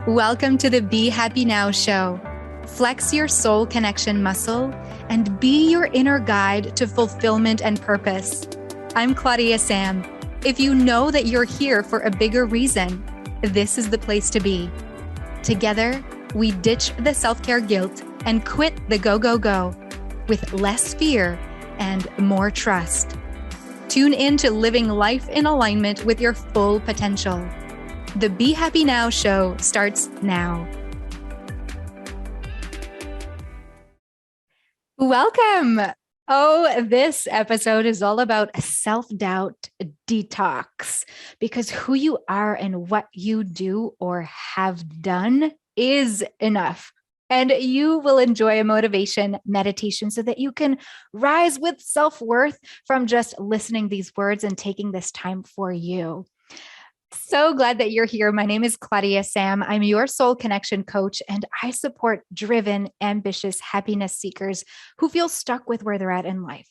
Welcome to the Be Happy Now show. Flex your soul connection muscle and be your inner guide to fulfillment and purpose. I'm Claudia Sam. If you know that you're here for a bigger reason, this is the place to be. Together, we ditch the self-care guilt and quit the go, go, go with less fear and more trust. Tune in to living life in alignment with your full potential. The Be Happy Now show starts now. Welcome. Oh, this episode is all about self-doubt detox, because who you are and what you do or have done is enough. And you will enjoy a motivation meditation so that you can rise with self-worth from just listening these words and taking this time for you. So glad that you're here. My name is Claudia Sam. I'm your soul connection coach, and I support driven, ambitious happiness seekers who feel stuck with where they're at in life,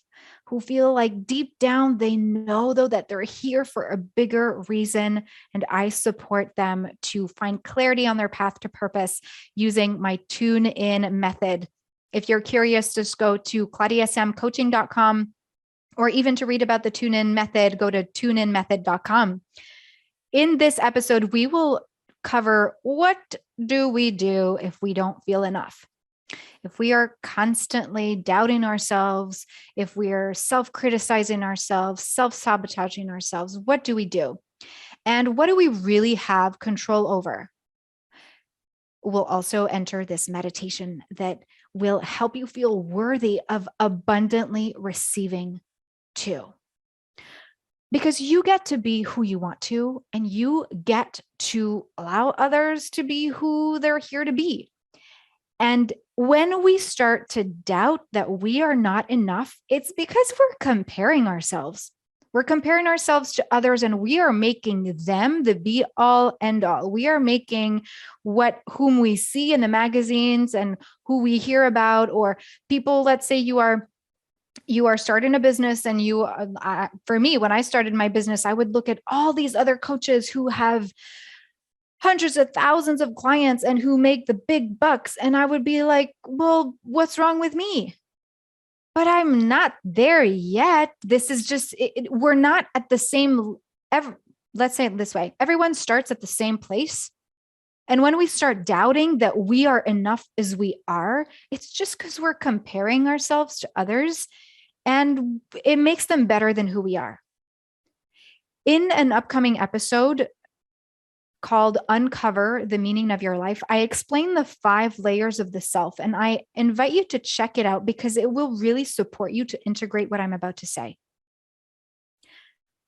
who feel like deep down they know, though, that they're here for a bigger reason. And I support them to find clarity on their path to purpose using my Tune In method. If you're curious, just go to claudiasamcoaching.com, or even to read about the Tune In method, go to tuneinmethod.com. In this episode, we will cover what do we do if we don't feel enough? If we are constantly doubting ourselves, if we are self-criticizing ourselves, self-sabotaging ourselves, what do we do? And what do we really have control over? We'll also enter this meditation that will help you feel worthy of abundantly receiving too. Because you get to be who you want to, and you get to allow others to be who they're here to be. And when we start to doubt that we are not enough, it's because we're comparing ourselves. We're comparing ourselves to others, and we are making them the be all end all. We are making whom we see in the magazines and who we hear about, or people, let's say you are starting a business, and for me, when I started my business, I would look at all these other coaches who have hundreds of thousands of clients and who make the big bucks. And I would be like, well, what's wrong with me? But I'm not there yet. This is just, we're not at the same, let's say it this way. Everyone starts at the same place. And when we start doubting that we are enough as we are, it's just because we're comparing ourselves to others, and it makes them better than who we are. In an upcoming episode called Uncover the Meaning of Your Life, I explain the 5 layers of the self, and I invite you to check it out because it will really support you to integrate what I'm about to say.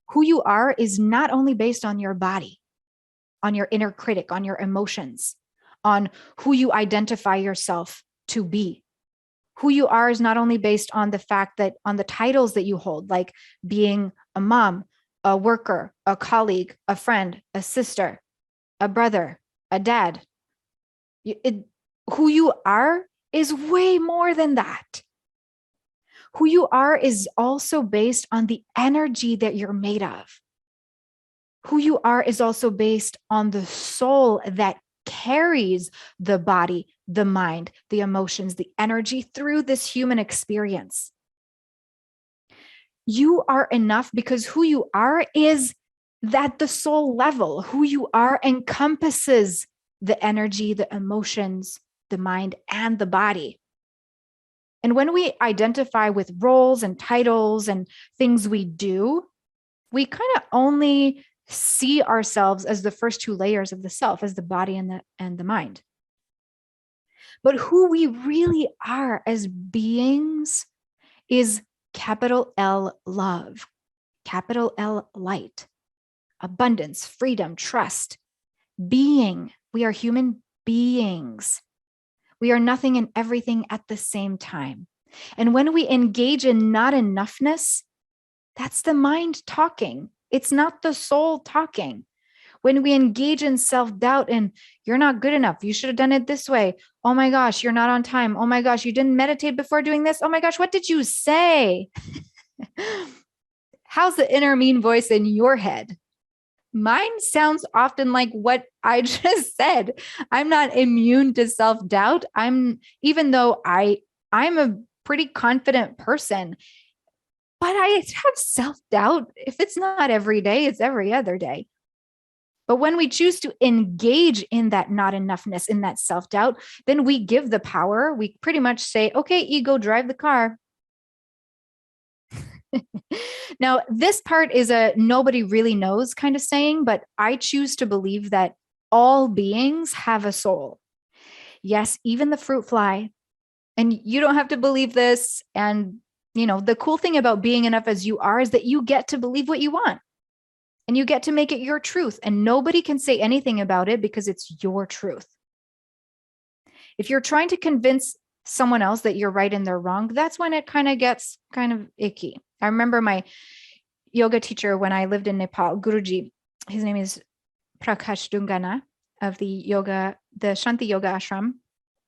Who you are is not only based on your body, on your inner critic, on your emotions, on who you identify yourself to be. Who you are is not only based on the fact that on the titles that you hold, like being a mom, a worker, a colleague, a friend, a sister, a brother, a dad. Who you are is way more than that. Who you are is also based on the energy that you're made of. Who you are is also based on the soul that carries the body, the mind, the emotions, the energy through this human experience. You are enough because who you are is at the soul level. Who you are encompasses the energy, the emotions, the mind, and the body. And when we identify with roles and titles and things we do, we kind of only see ourselves as the first 2 layers of the self, as the body and the mind. But who we really are as beings is capital L love, capital L light, abundance, freedom, trust, being. We are human beings. We are nothing and everything at the same time. And when we engage in not-enoughness, that's the mind talking. It's not the soul talking. When we engage in self-doubt and you're not good enough, you should have done it this way. Oh my gosh, you're not on time. Oh my gosh, you didn't meditate before doing this. Oh my gosh, what did you say? How's the inner mean voice in your head? Mine sounds often like what I just said. I'm not immune to self-doubt. Even though I'm a pretty confident person, but I have self-doubt. If it's not every day, it's every other day. But when we choose to engage in that not enoughness, in that self-doubt, then we give the power. We pretty much say, okay, ego, drive the car. Now, this part is a nobody really knows kind of saying, but I choose to believe that all beings have a soul. Yes, even the fruit fly. And you don't have to believe this. And, the cool thing about being enough as you are is that you get to believe what you want and you get to make it your truth. And nobody can say anything about it because it's your truth. If you're trying to convince someone else that you're right and they're wrong, that's when it kind of gets kind of icky. I remember my yoga teacher when I lived in Nepal, Guruji, his name is Prakash Dungana of the Shanti Yoga Ashram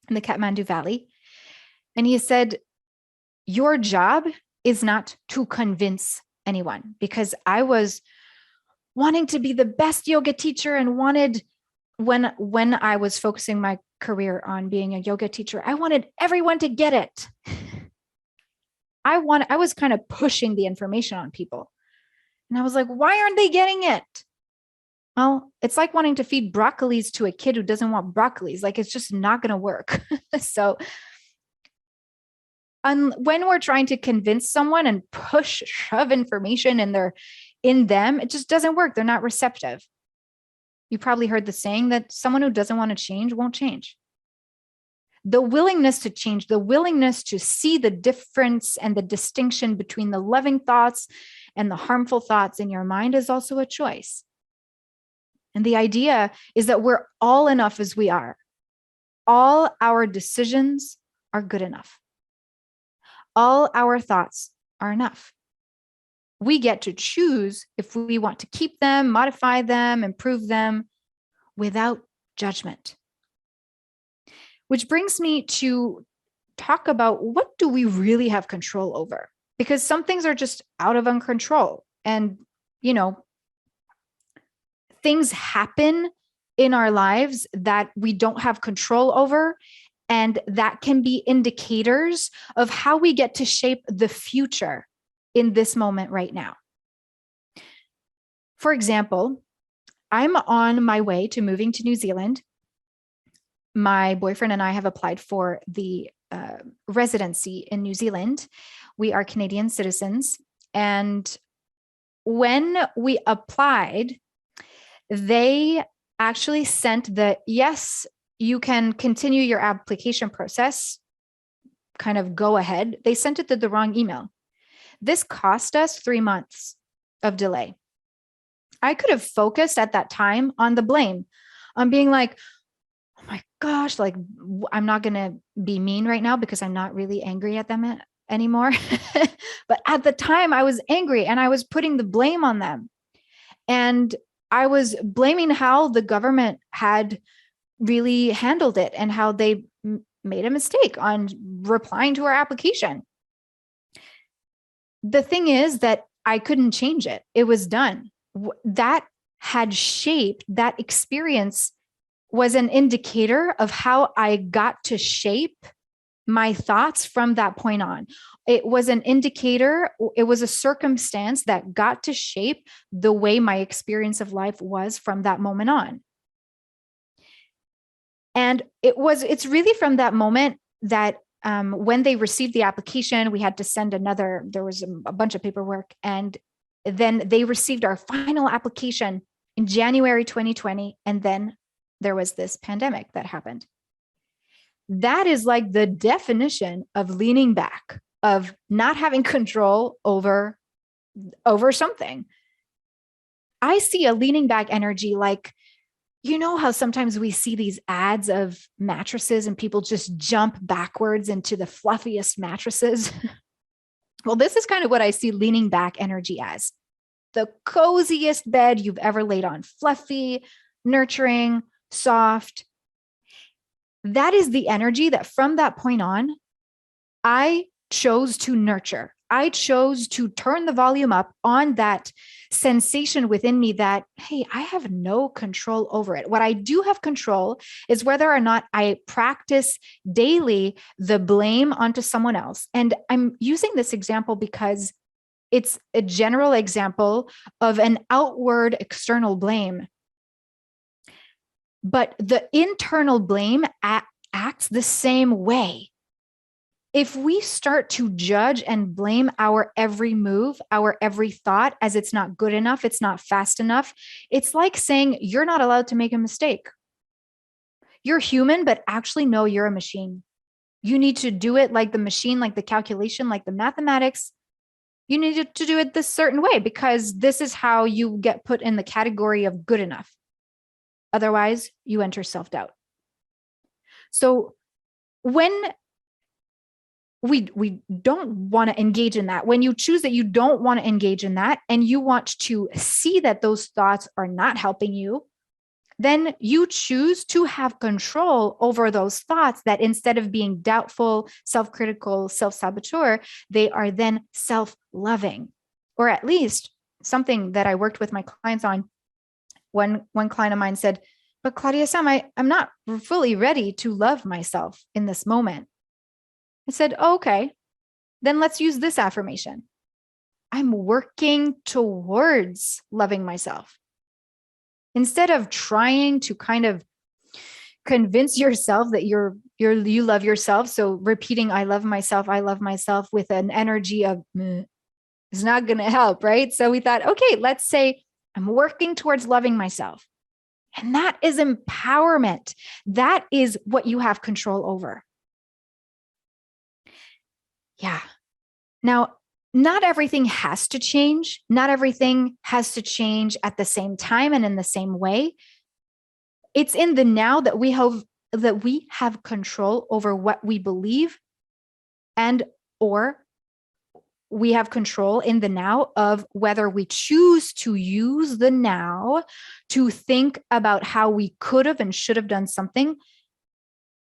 in the Kathmandu Valley. And he said, your job is not to convince anyone, because I was wanting to be the best yoga teacher and wanted, when I was focusing my career on being a yoga teacher, I wanted everyone to get it. I was kind of pushing the information on people. And I was like, why aren't they getting it? Well, it's like wanting to feed broccolis to a kid who doesn't want broccolis. Like, it's just not going to work. So when we're trying to convince someone and shove information in them, it just doesn't work. They're not receptive. You probably heard the saying that someone who doesn't want to change won't change. The willingness to change, the willingness to see the difference and the distinction between the loving thoughts and the harmful thoughts in your mind is also a choice. And the idea is that we're all enough as we are. All our decisions are good enough. All our thoughts are enough. We get to choose if we want to keep them, modify them, improve them without judgment. Which brings me to talk about, what do we really have control over? Because some things are just out of our control. And, things happen in our lives that we don't have control over. And that can be indicators of how we get to shape the future in this moment right now. For example, I'm on my way to moving to New Zealand. My boyfriend and I have applied for the residency in New Zealand. We are Canadian citizens. And when we applied, they actually sent yes, you can continue your application process, kind of go ahead. They sent it to the wrong email. This cost us 3 months of delay. I could have focused at that time on the blame, on being like, oh my gosh, like, I'm not going to be mean right now because I'm not really angry at them anymore. But at the time I was angry and I was putting the blame on them. And I was blaming how the government had really handled it and how they made a mistake on replying to our application. The thing is that I couldn't change it. It was done. That had shaped, that experience was an indicator of how I got to shape my thoughts from that point on. It was an indicator, it was a circumstance that got to shape the way my experience of life was from that moment on. And it's really from that moment that when they received the application, we had to send there was a bunch of paperwork. And then they received our final application in January 2020. And then there was this pandemic that happened. That is like the definition of leaning back, of not having control over something. I see a leaning back energy like, how sometimes we see these ads of mattresses and people just jump backwards into the fluffiest mattresses. Well, this is kind of what I see leaning back energy as. The coziest bed you've ever laid on, fluffy, nurturing, soft. That is the energy that from that point on, I chose to nurture. I chose to turn the volume up on that sensation within me that, hey, I have no control over it. What I do have control is whether or not I practice daily the blame onto someone else. And I'm using this example because it's a general example of an outward external blame. But the internal blame acts the same way. If we start to judge and blame our every move, our every thought as it's not good enough, it's not fast enough, it's like saying you're not allowed to make a mistake. You're human, but actually, no, you're a machine. You need to do it like the machine, like the calculation, like the mathematics. You need to do it this certain way because this is how you get put in the category of good enough. Otherwise, you enter self-doubt. So when we don't want to engage in that, when you choose that you don't want to engage in that and you want to see that those thoughts are not helping you, then you choose to have control over those thoughts that instead of being doubtful, self-critical, self-saboteur, they are then self-loving. Or at least something that I worked with my clients on. One client of mine said, but Claudia Sam, I'm not fully ready to love myself in this moment. I said, oh, okay, then let's use this affirmation. I'm working towards loving myself. Instead of trying to kind of convince yourself that you love yourself. So repeating, I love myself with an energy of is not going to help, right? So we thought, okay, let's say I'm working towards loving myself. And that is empowerment. That is what you have control over. Yeah. Now, not everything has to change. Not everything has to change at the same time and in the same way. It's in the now that we have control over what we believe, and or we have control in the now of whether we choose to use the now to think about how we could have and should have done something,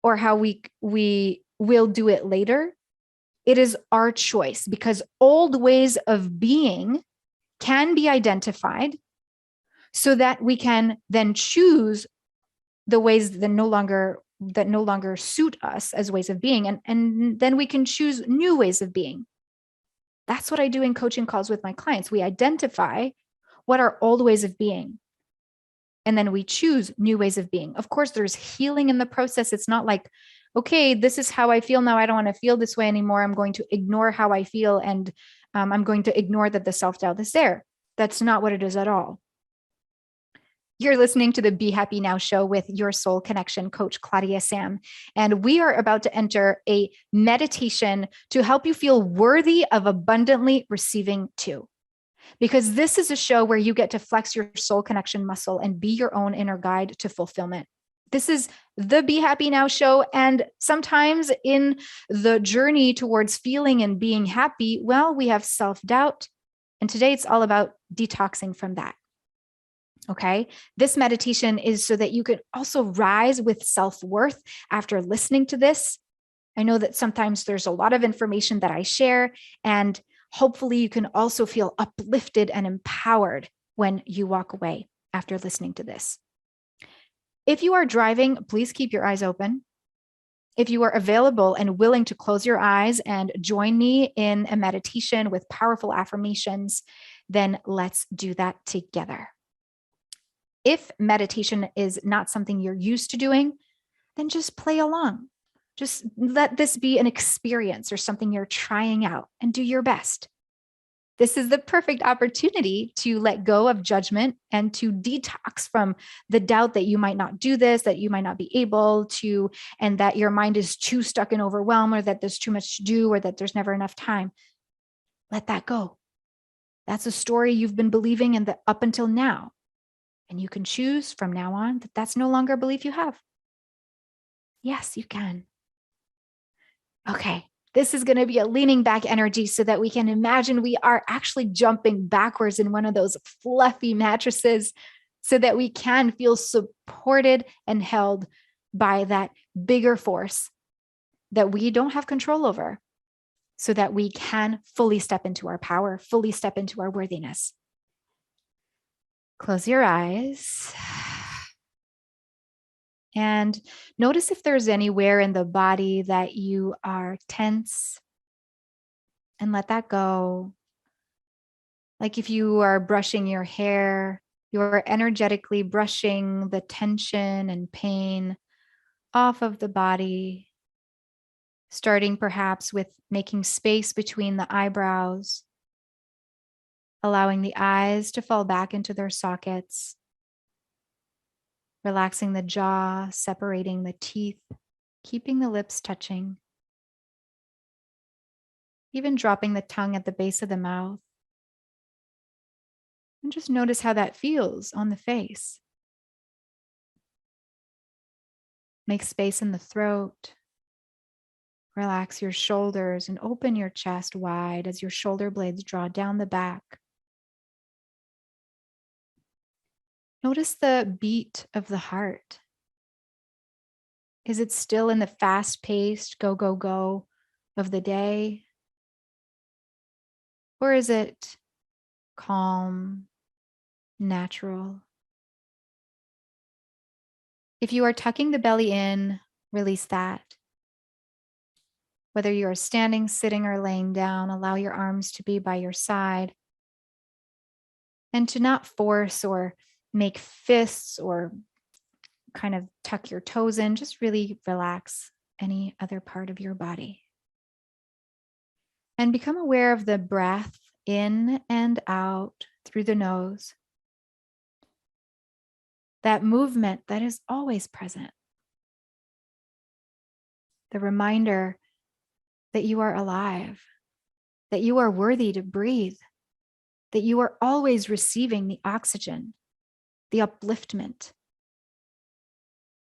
or how we will do it later. It is our choice, because old ways of being can be identified so that we can then choose the ways that no longer suit us as ways of being. And then we can choose new ways of being. That's what I do in coaching calls with my clients. We identify what are old ways of being, and then we choose new ways of being. Of course, there's healing in the process. It's not like, okay, this is how I feel now. I don't want to feel this way anymore. I'm going to ignore how I feel, and I'm going to ignore that the self-doubt is there. That's not what it is at all. You're listening to the Be Happy Now show with your soul connection coach, Claudia Sam. And we are about to enter a meditation to help you feel worthy of abundantly receiving too. Because this is a show where you get to flex your soul connection muscle and be your own inner guide to fulfillment. This is the Be Happy Now show. And sometimes in the journey towards feeling and being happy, well, we have self-doubt. And today it's all about detoxing from that. Okay. This meditation is so that you can also rise with self-worth after listening to this. I know that sometimes there's a lot of information that I share, and hopefully you can also feel uplifted and empowered when you walk away after listening to this. If you are driving, please keep your eyes open. If you are available and willing to close your eyes and join me in a meditation with powerful affirmations, then let's do that together. If meditation is not something you're used to doing, then just play along. Just let this be an experience or something you're trying out, and do your best. This is the perfect opportunity to let go of judgment and to detox from the doubt that you might not do this, that you might not be able to, and that your mind is too stuck in overwhelm, or that there's too much to do, or that there's never enough time. Let that go. That's a story you've been believing up until now. And you can choose from now on that that's no longer a belief you have. Yes, you can. Okay, this is going to be a leaning back energy so that we can imagine we are actually jumping backwards in one of those fluffy mattresses so that we can feel supported and held by that bigger force that we don't have control over. so that we can fully step into our power, fully step into our worthiness. Close your eyes and notice if there's anywhere in the body that you are tense, and let that go. Like if you are brushing your hair, you're energetically brushing the tension and pain off of the body, starting perhaps with making space between the eyebrows, allowing the eyes to fall back into their sockets, relaxing the jaw, separating the teeth, keeping the lips touching, even dropping the tongue at the base of the mouth. And just notice how that feels on the face. Make space in the throat. Relax your shoulders and open your chest wide as your shoulder blades draw down the back. Notice the beat of the heart. Is it still in the fast-paced go, go, go of the day? Or is it calm, natural? If you are tucking the belly in, release that. Whether you are standing, sitting, or laying down, allow your arms to be by your side and to not force or make fists or kind of tuck your toes in. Just really relax any other part of your body. And become aware of the breath in and out through the nose. That movement that is always present. The reminder that you are alive, that you are worthy to breathe, that you are always receiving the oxygen, the upliftment,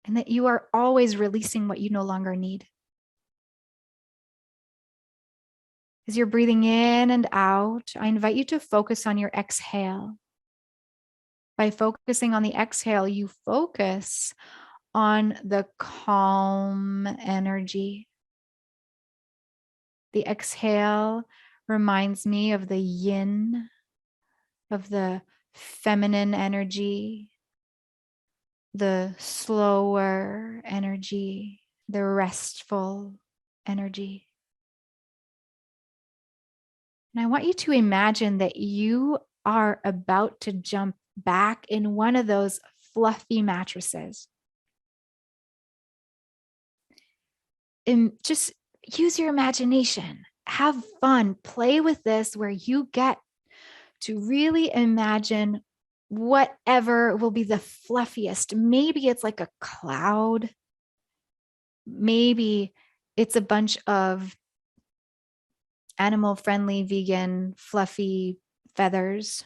and that you are always releasing what you no longer need. As you're breathing in and out, I invite you to focus on your exhale. By focusing on the exhale, you focus on the calm energy. The exhale reminds me of the yin, of the feminine energy, the slower energy, the restful energy. And I want you to imagine that you are about to jump back in one of those fluffy mattresses. And just use your imagination, have fun, play with this where you get to really imagine whatever will be the fluffiest. Maybe it's like a cloud. Maybe it's a bunch of animal-friendly, vegan, fluffy feathers.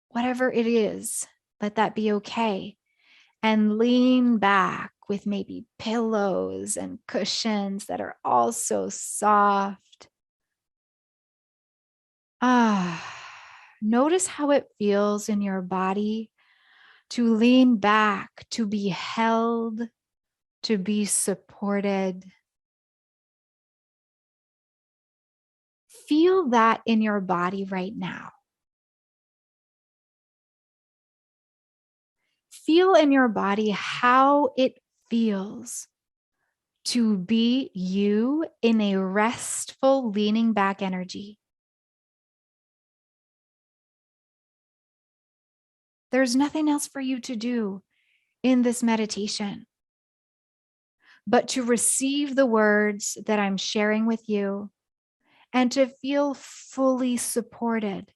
Whatever it is, let that be okay. And lean back with maybe pillows and cushions that are also soft. Notice how it feels in your body to lean back, to be held, to be supported. Feel that in your body right now. Feel in your body how it feels to be you in a restful, leaning back energy. There's nothing else for you to do in this meditation but to receive the words that I'm sharing with you and to feel fully supported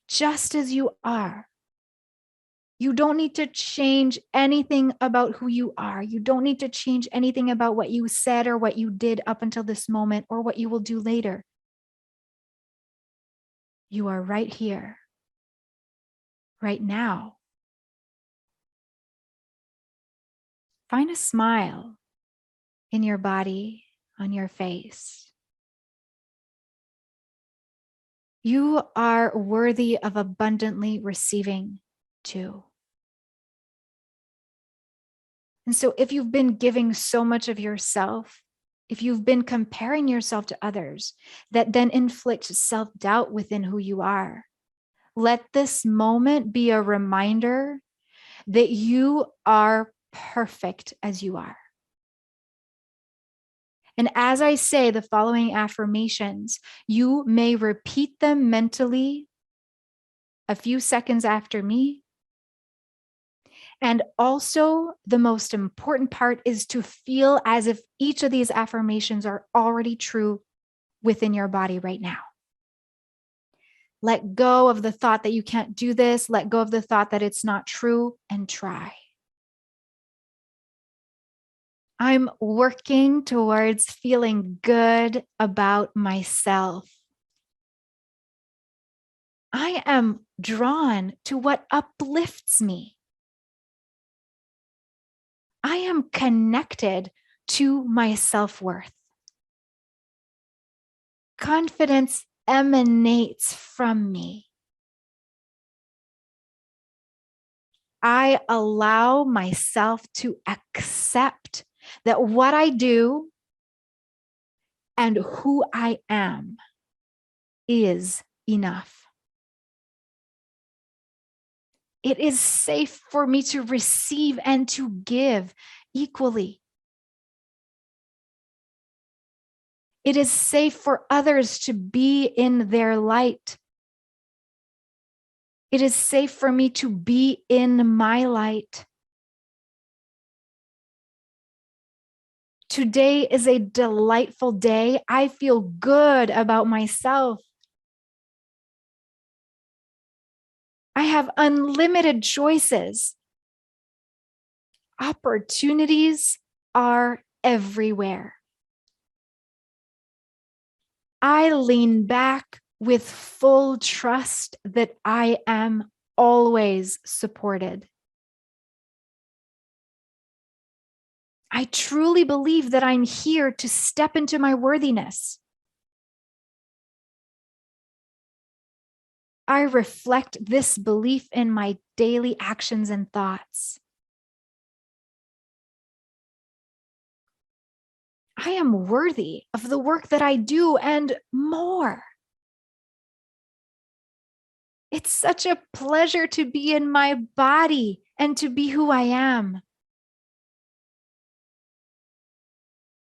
just as you are. You don't need to change anything about who you are. You don't need to change anything about what you said or what you did up until this moment or what you will do later. You are right here, right now. Find a smile in your body, on your face. You are worthy of abundantly receiving too. And so if you've been giving so much of yourself, if you've been comparing yourself to others, that then inflicts self-doubt within who you are, let this moment be a reminder that you are perfect as you are. And as I say the following affirmations, you may repeat them mentally a few seconds after me. And also, the most important part is to feel as if each of these affirmations are already true within your body right now. Let go of the thought that you can't do this. Let go of the thought that it's not true, and try. I'm working towards feeling good about myself. I am drawn to what uplifts me. I am connected to my self-worth. Confidence emanates from me. I allow myself to accept that what I do and who I am is enough. It is safe for me to receive and to give equally. It is safe for others to be in their light. It is safe for me to be in my light. Today is a delightful day. I feel good about myself. I have unlimited choices. Opportunities are everywhere. I lean back with full trust that I am always supported. I truly believe that I'm here to step into my worthiness. I reflect this belief in my daily actions and thoughts. I am worthy of the work that I do and more. It's such a pleasure to be in my body and to be who I am.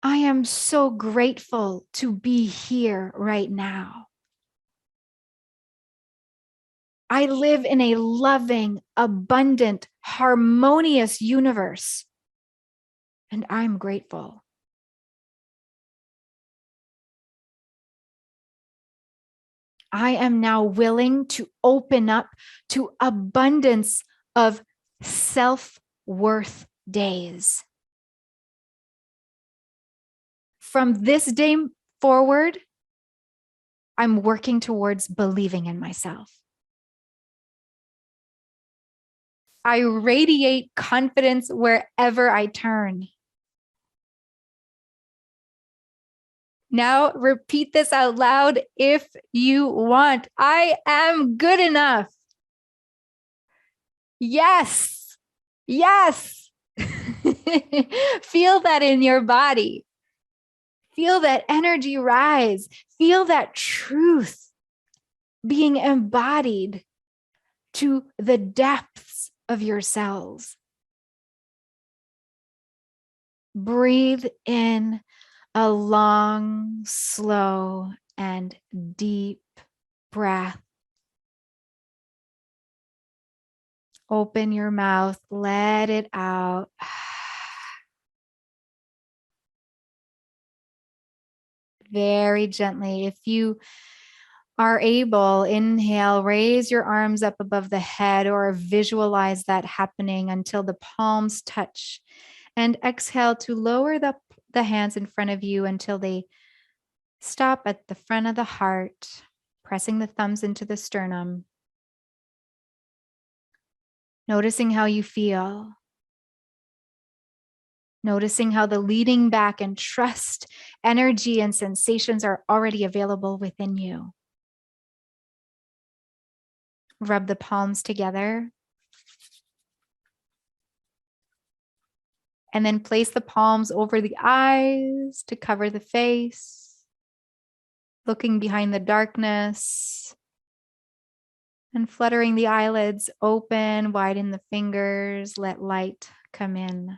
I am so grateful to be here right now. I live in a loving, abundant, harmonious universe, and I'm grateful. I am now willing to open up to abundance of self-worth days. From this day forward, I'm working towards believing in myself. I radiate confidence wherever I turn. Now repeat this out loud if you want. I am good enough. Yes. Yes. Feel that in your body. Feel that energy rise. Feel that truth being embodied to the depths of your cells. Breathe in a long, slow, and deep breath. Open your mouth, let it out. Very gently. If you are able, inhale, raise your arms up above the head or visualize that happening until the palms touch. And exhale to lower the hands in front of you until they stop at the front of the heart, pressing the thumbs into the sternum. Noticing how you feel. Noticing how the leading back and trust, energy, and sensations are already available within you. Rub the palms together. And then place the palms over the eyes to cover the face, looking behind the darkness and fluttering the eyelids open, widen the fingers, let light come in.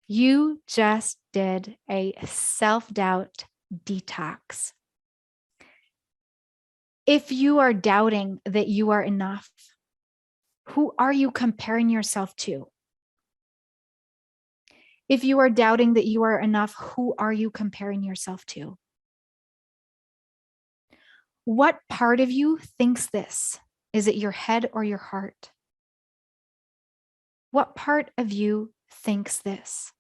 You just did a self-doubt detox. If you are doubting that you are enough, who are you comparing yourself to? If you are doubting that you are enough, who are you comparing yourself to? What part of you thinks this? Is it your head or your heart? What part of you thinks this?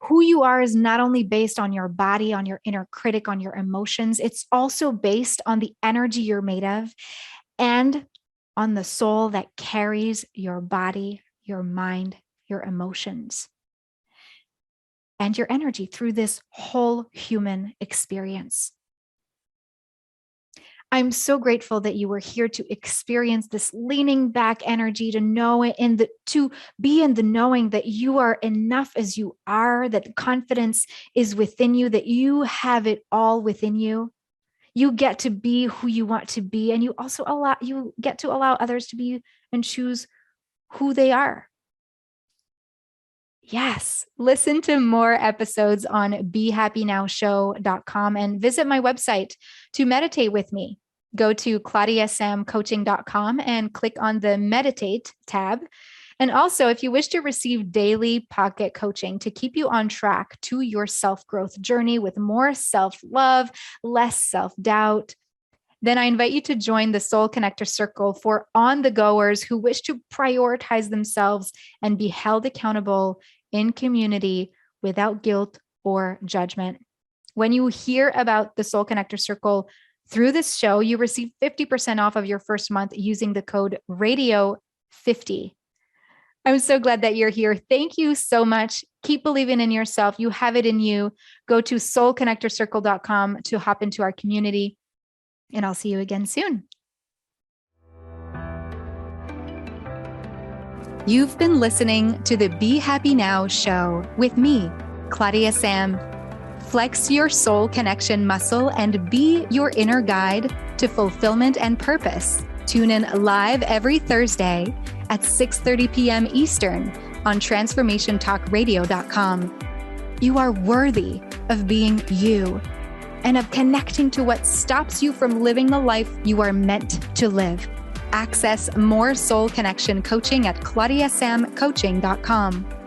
Who you are is not only based on your body, on your inner critic, on your emotions, it's also based on the energy you're made of and on the soul that carries your body, your mind, your emotions, and your energy through this whole human experience. I'm so grateful that you were here to experience this leaning back energy, to know it and to be in the knowing that you are enough as you are, that the confidence is within you, that you have it all within you. You get to be who you want to be, and you get to allow others to be and choose who they are. Yes, listen to more episodes on BeHappyNowShow.com and visit my website to meditate with me. Go to claudiasamcoaching.com and click on the Meditate tab. And also, if you wish to receive daily pocket coaching to keep you on track to your self-growth journey with more self-love, less self-doubt, then I invite you to join the Soul Connector Circle for on-the-goers who wish to prioritize themselves and be held accountable in community without guilt or judgment. When you hear about the Soul Connector Circle through this show, you receive 50% off of your first month using the code RADIO50. I'm so glad that you're here. Thank you so much. Keep believing in yourself. You have it in you. Go to soulconnectorcircle.com to hop into our community, and I'll see you again soon. You've been listening to the Be Happy Now show with me, Claudia Sam. Flex your soul connection muscle and be your inner guide to fulfillment and purpose. Tune in live every Thursday at 6:30 p.m. Eastern on transformationtalkradio.com. You are worthy of being you and of connecting to what stops you from living the life you are meant to live. Access more soul connection coaching at claudiasamcoaching.com.